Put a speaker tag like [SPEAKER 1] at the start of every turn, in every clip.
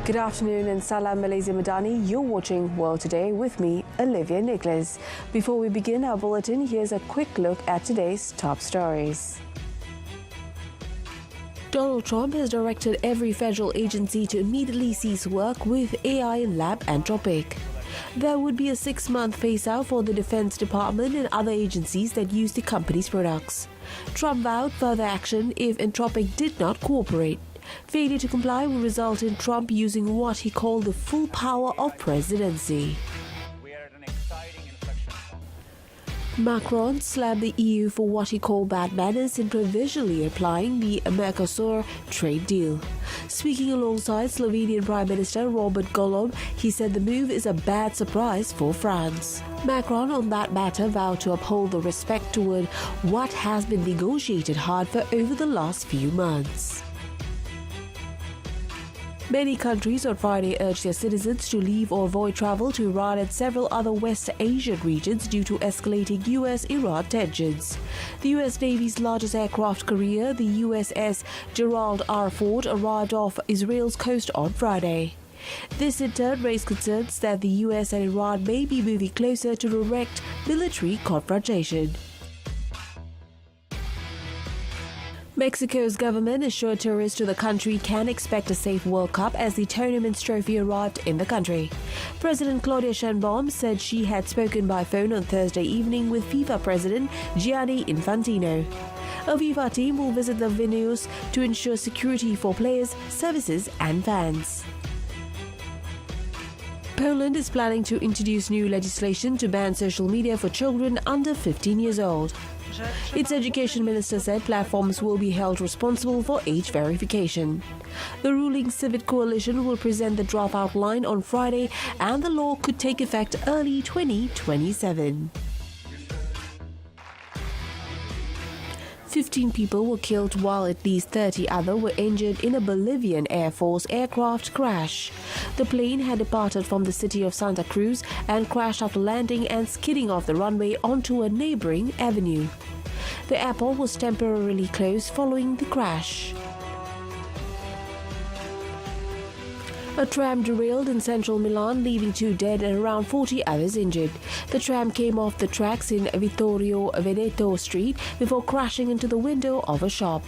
[SPEAKER 1] Good afternoon and Salam Malaysia Madani. You're watching World Today with me, Olivia Nicholas. Before we begin our bulletin, here's a quick look at today's top stories. Donald Trump has directed every federal agency to immediately cease work with AI lab Anthropic. There would be a 6-month phase-out for the Defense Department and other agencies that use the company's products. Trump vowed further action if Anthropic did not cooperate. Failure to comply will result in Trump using what he called the full power of presidency. Macron slammed the EU for what he called bad manners in provisionally applying the Mercosur trade deal. Speaking alongside Slovenian Prime Minister Robert Golob, he said the move is a bad surprise for France. Macron on that matter vowed to uphold the respect toward what has been negotiated hard for over the last few months. Many countries on Friday urged their citizens to leave or avoid travel to Iran and several other West Asian regions due to escalating US-Iran tensions. The US Navy's largest aircraft carrier, the USS Gerald R. Ford, arrived off Israel's coast on Friday. This in turn raised concerns that the US and Iran may be moving closer to direct military confrontation. Mexico's government assured tourists to the country can expect a safe World Cup as the tournament's trophy arrived in the country. President Claudia Sheinbaum said she had spoken by phone on Thursday evening with FIFA President Gianni Infantino. A FIFA team will visit the venues to ensure security for players, services and fans. Poland is planning to introduce new legislation to ban social media for children under 15 years old. Its education minister said platforms will be held responsible for age verification. The ruling Civic Coalition will present the draft outline on Friday and the law could take effect early 2027. 15 people were killed while at least 30 others were injured in a Bolivian Air Force aircraft crash. The plane had departed from the city of Santa Cruz and crashed after landing and skidding off the runway onto a neighboring avenue. The airport was temporarily closed following the crash. A tram derailed in central Milan, leaving 2 dead and around 40 others injured. The tram came off the tracks in Vittorio Veneto Street before crashing into the window of a shop.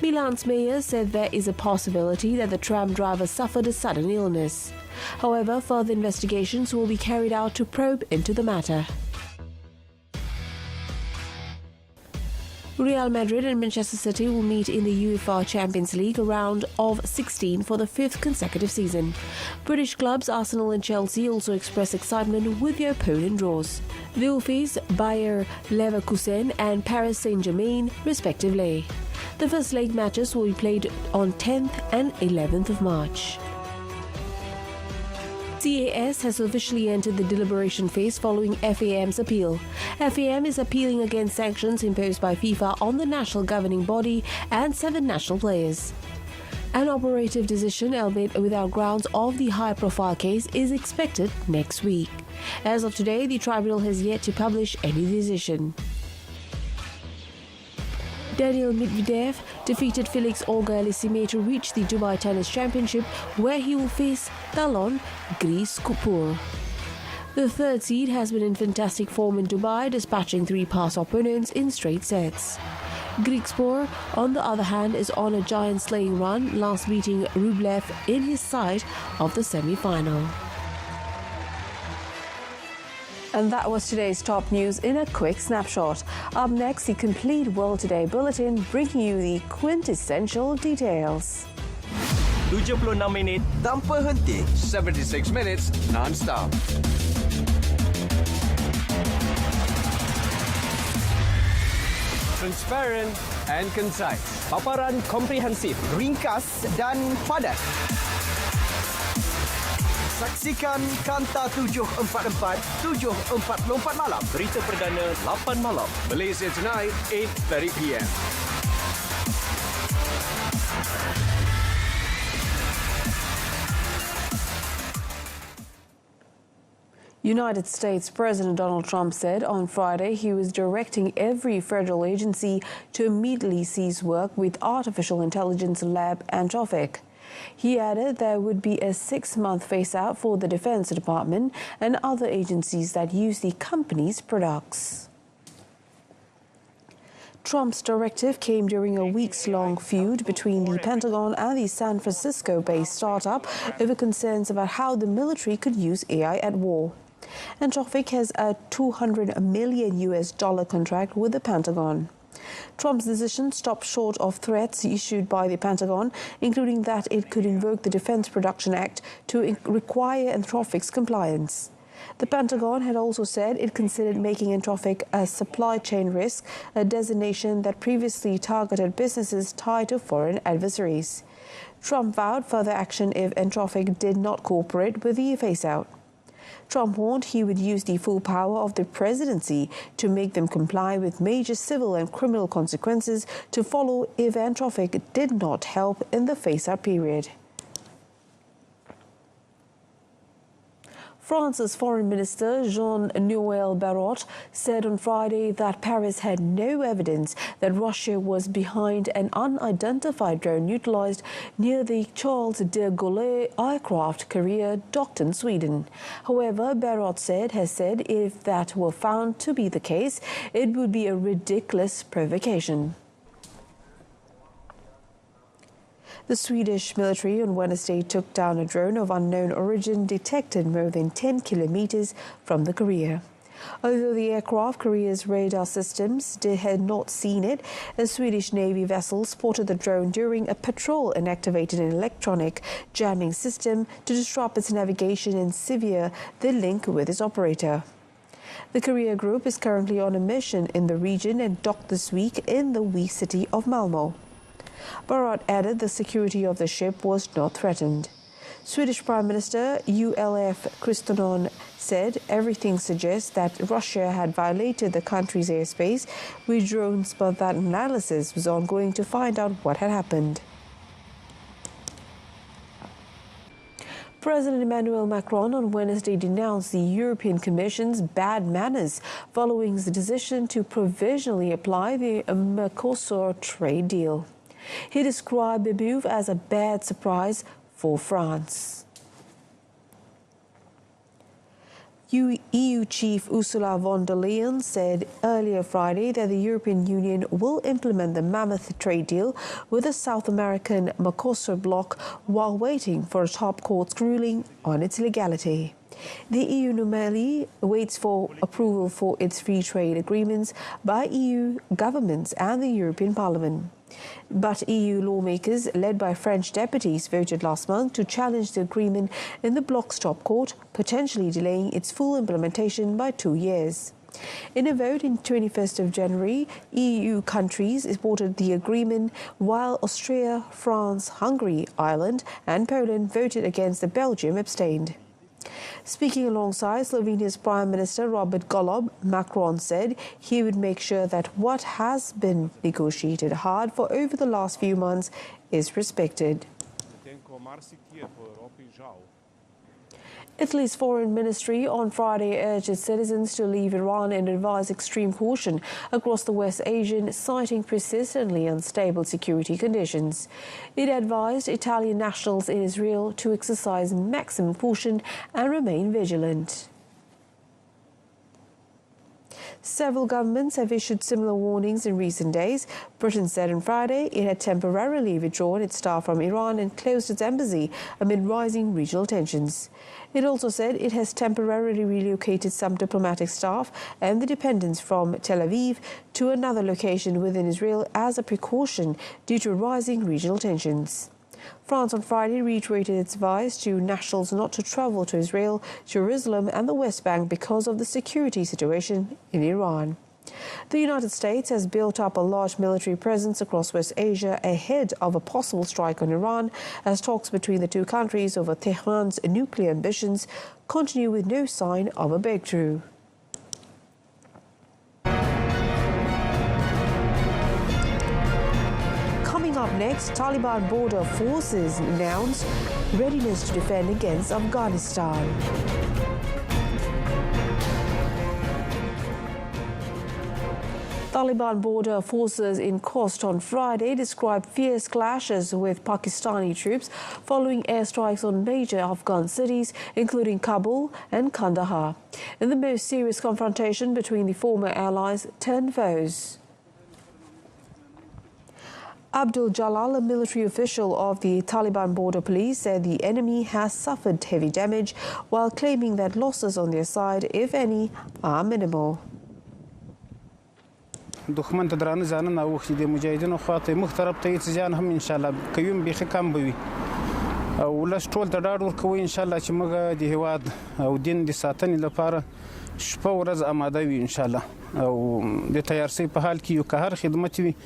[SPEAKER 1] Milan's mayor said there is a possibility that the tram driver suffered a sudden illness. However, further investigations will be carried out to probe into the matter. Real Madrid and Manchester City will meet in the UEFA Champions League round of 16 for the 5th consecutive season. British clubs Arsenal and Chelsea also express excitement with their opponent draws. They will face Bayer Leverkusen and Paris Saint-Germain respectively. The first leg matches will be played on 10th and 11th of March. CAS has officially entered the deliberation phase following FAM's appeal. FAM is appealing against sanctions imposed by FIFA on the national governing body and 7 national players. An operative decision, albeit without grounds, of the high-profile case is expected next week. As of today, the tribunal has yet to publish any decision. Daniil Medvedev defeated Felix Auger-Aliassime to reach the Dubai Tennis Championship, where he will face Talon Griekspoor. The third seed has been in fantastic form in Dubai, dispatching 3 past opponents in straight sets. Griekspoor, on the other hand, is on a giant-slaying run, last beating Rublev in his side of the semi-final. And that was today's top news in a quick snapshot. Up next, the complete World Today Bulletin, bringing you the quintessential details.
[SPEAKER 2] 76 minit tanpa henti. 76 minutes non-stop. Transparent and concise. Paparan komprehensif, ringkas dan padat. Saksikan Kanta 744 7.44 malam. Berita perdana 8 malam. Malaysia Tonight, 8:30 p.m.
[SPEAKER 1] United States President Donald Trump said on Friday he was directing every federal agency to immediately cease work with artificial intelligence lab Anthropic. He added there would be a 6-month phase-out for the Defense Department and other agencies that use the company's products. Trump's directive came during a weeks-long feud between the Pentagon and the San Francisco-based startup over concerns about how the military could use AI at war. Anthropic has a $200 million contract with the Pentagon. Trump's decision stopped short of threats issued by the Pentagon, including that it could invoke the Defense Production Act to require Anthropic's compliance. The Pentagon had also said it considered making Anthropic a supply chain risk, a designation that previously targeted businesses tied to foreign adversaries. Trump vowed further action if Anthropic did not cooperate with the phase-out. Trump warned he would use the full power of the presidency to make them comply with major civil and criminal consequences to follow if Anthropic did not help in the phase-out period. France's Foreign Minister Jean-Noël Barrot said on Friday that Paris had no evidence that Russia was behind an unidentified drone utilized near the Charles de Gaulle aircraft carrier docked in Sweden. However, Barrot has said if that were found to be the case, it would be a ridiculous provocation. The Swedish military on Wednesday took down a drone of unknown origin detected more than 10 kilometers from the carrier. Although the aircraft carrier's radar systems had not seen it, a Swedish Navy vessel spotted the drone during a patrol and activated an electronic jamming system to disrupt its navigation and sever the link with its operator. The carrier group is currently on a mission in the region and docked this week in the wee city of Malmö. Barrot added the security of the ship was not threatened. Swedish Prime Minister Ulf Kristersson said everything suggests that Russia had violated the country's airspace with drones, but that analysis was ongoing to find out what had happened. President Emmanuel Macron on Wednesday denounced the European Commission's bad manners following the decision to provisionally apply the Mercosur trade deal. He described the move as a bad surprise for France. EU Chief Ursula von der Leyen said earlier Friday that the European Union will implement the mammoth trade deal with the South American Mercosur bloc while waiting for a top court's ruling on its legality. The EU normally waits for approval for its free trade agreements by EU governments and the European Parliament. But EU lawmakers, led by French deputies, voted last month to challenge the agreement in the bloc's top court, potentially delaying its full implementation by 2 years. In a vote on 21st of January, EU countries supported the agreement, while Austria, France, Hungary, Ireland and Poland voted against. The Belgium abstained. Speaking alongside Slovenia's Prime Minister Robert Golob, Macron said he would make sure that what has been negotiated hard for over the last few months is respected. Italy's foreign ministry on Friday urged its citizens to leave Iran and advised extreme caution across the West Asian, citing persistently unstable security conditions. It advised Italian nationals in Israel to exercise maximum caution and remain vigilant. Several governments have issued similar warnings in recent days. Britain said on Friday it had temporarily withdrawn its staff from Iran and closed its embassy amid rising regional tensions. It also said it has temporarily relocated some diplomatic staff and the dependents from Tel Aviv to another location within Israel as a precaution due to rising regional tensions. France on Friday reiterated its advice to nationals not to travel to Israel, Jerusalem and the West Bank because of the security situation in Iran. The United States has built up a large military presence across West Asia ahead of a possible strike on Iran as talks between the two countries over Tehran's nuclear ambitions continue with no sign of a breakthrough. Coming up next, Taliban border forces announce readiness to defend against Afghanistan. Taliban border forces in Khost on Friday described fierce clashes with Pakistani troops following airstrikes on major Afghan cities, including Kabul and Kandahar, in the most serious confrontation between the former allies turned foes. Abdul Jalal, a military official of the Taliban border police, said the enemy has suffered heavy damage while claiming that losses on their side, if any, are minimal.
[SPEAKER 3] دښمن ته درانه ځانونه اوښتي دي مجاهدینو خواته مخ طرف ته هیڅ ځان هم ان شاء الله کوم بیخي کم به وي او ولس ټول ته ډاډ ورکوي ان شاء الله چې موږ د هیواد او دین د ساتنې لپاره شپه ورځ آماده وي ان شاء الله او د تیارسۍ په حال کې یو که هر خدمت وي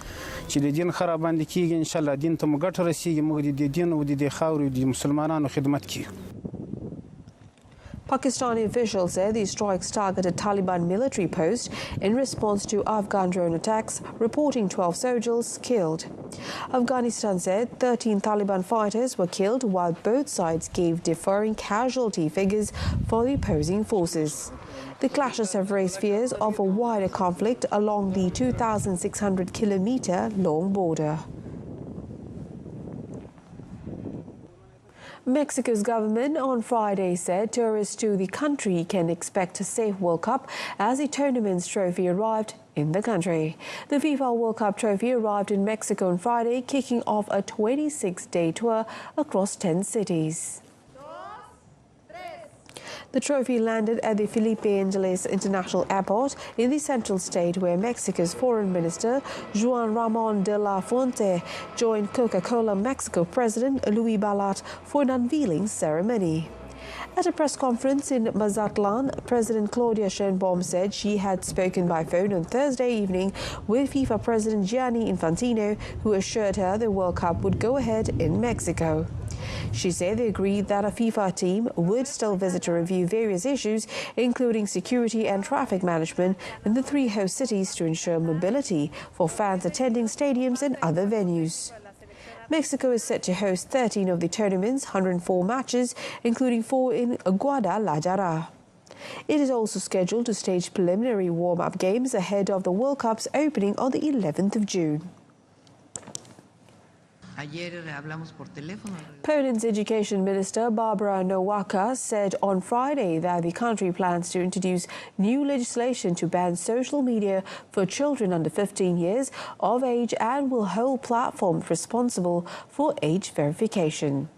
[SPEAKER 3] چې د دین خراباندې کیږي ان شاء الله دین ته مو ګټه رسیږي موږ د دین او د خاورې د مسلمانانو خدمت کوو.
[SPEAKER 1] Pakistani officials said these strikes targeted Taliban military posts in response to Afghan drone attacks, reporting 12 soldiers killed. Afghanistan said 13 Taliban fighters were killed, while both sides gave differing casualty figures for the opposing forces. The clashes have raised fears of a wider conflict along the 2,600-kilometre long border. Mexico's government on Friday said tourists to the country can expect a safe World Cup as the tournament's trophy arrived in the country. The FIFA World Cup trophy arrived in Mexico on Friday, kicking off a 26-day tour across 10 cities. The trophy landed at the Felipe Ángeles International Airport in the central state, where Mexico's Foreign Minister Juan Ramón de la Fuente joined Coca-Cola Mexico President Luis Balat for an unveiling ceremony. At a press conference in Mazatlan, President Claudia Sheinbaum said she had spoken by phone on Thursday evening with FIFA President Gianni Infantino, who assured her the World Cup would go ahead in Mexico. She said they agreed that a FIFA team would still visit to review various issues, including security and traffic management in the three host cities to ensure mobility for fans attending stadiums and other venues. Mexico is set to host 13 of the tournament's 104 matches, including 4 in Guadalajara. It is also scheduled to stage preliminary warm-up games ahead of the World Cup's opening on the 11th of June. Poland's Education Minister Barbara Nowacka said on Friday that the country plans to introduce new legislation to ban social media for children under 15 years of age and will hold platforms responsible for age verification.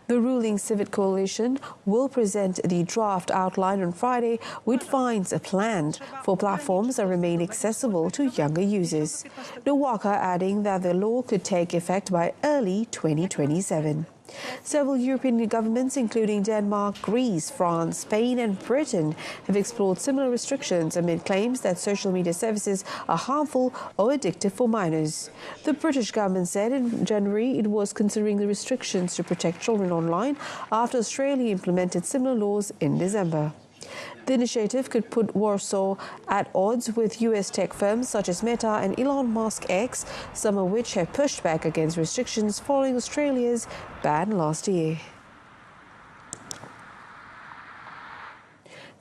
[SPEAKER 1] The ruling Civic Coalition will present the draft outline on Friday, with fines planned for platforms that remain accessible to younger users. Nowacka adding that the law could take effect by early 2027. Several European governments, including Denmark, Greece, France, Spain and Britain, have explored similar restrictions amid claims that social media services are harmful or addictive for minors. The British government said in January it was considering the restrictions to protect children online after Australia implemented similar laws in December. The initiative could put Warsaw at odds with US tech firms such as Meta and Elon Musk X, some of which have pushed back against restrictions following Australia's ban last year.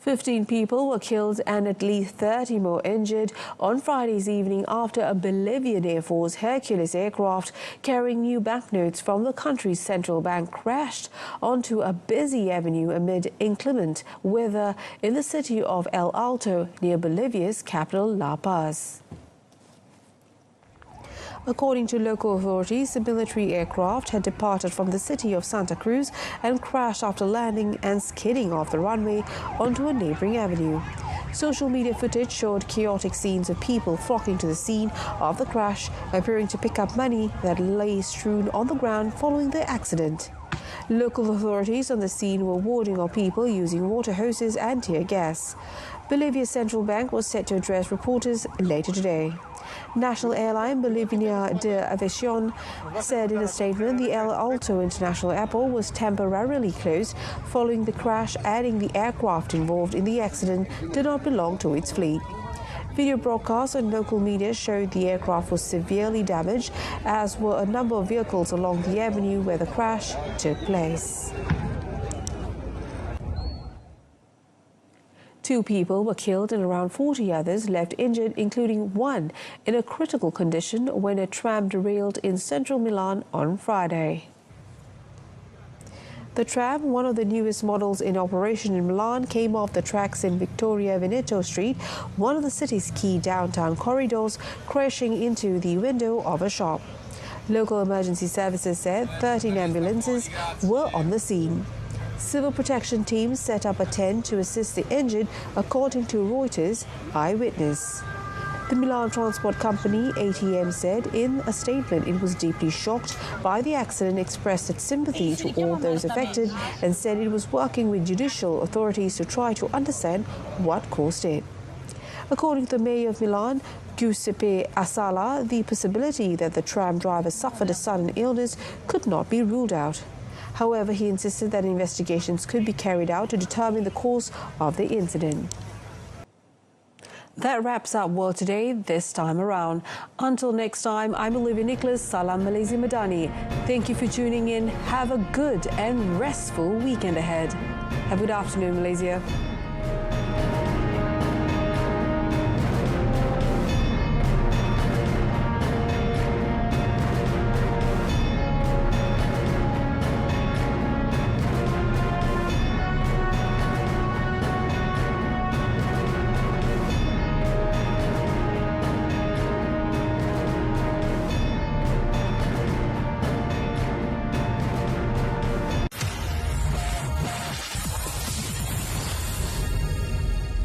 [SPEAKER 1] 15 people were killed and at least 30 more injured on Friday's evening after a Bolivian Air Force Hercules aircraft carrying new banknotes from the country's central bank crashed onto a busy avenue amid inclement weather in the city of El Alto near Bolivia's capital, La Paz. According to local authorities, the military aircraft had departed from the city of Santa Cruz and crashed after landing and skidding off the runway onto a neighboring avenue. Social media footage showed chaotic scenes of people flocking to the scene of the crash, appearing to pick up money that lay strewn on the ground following the accident. Local authorities on the scene were warding off people using water hoses and tear gas. Bolivia's central bank was set to address reporters later today. National airline Bolivia de Aviación said in a statement the El Alto International Airport was temporarily closed following the crash, adding the aircraft involved in the accident did not belong to its fleet. Video broadcasts on local media showed the aircraft was severely damaged, as were a number of vehicles along the avenue where the crash took place. 2 people were killed and around 40 others left injured, including one in a critical condition when a tram derailed in central Milan on Friday. The tram, one of the newest models in operation in Milan, came off the tracks in Vittorio Veneto Street, one of the city's key downtown corridors, crashing into the window of a shop. Local emergency services said 13 ambulances were on the scene. Civil protection teams set up a tent to assist the injured, according to Reuters' eyewitness. The Milan Transport Company, ATM, said in a statement it was deeply shocked by the accident, expressed its sympathy to all those affected, and said it was working with judicial authorities to try to understand what caused it. According to the mayor of Milan, Giuseppe Asala, the possibility that the tram driver suffered a sudden illness could not be ruled out. However, he insisted that investigations could be carried out to determine the cause of the incident. That wraps up World Today this time around. Until next time, I'm Olivia Nicholas. Salam Malaysia Madani. Thank you for tuning in. Have a good and restful weekend ahead. Have a good afternoon, Malaysia.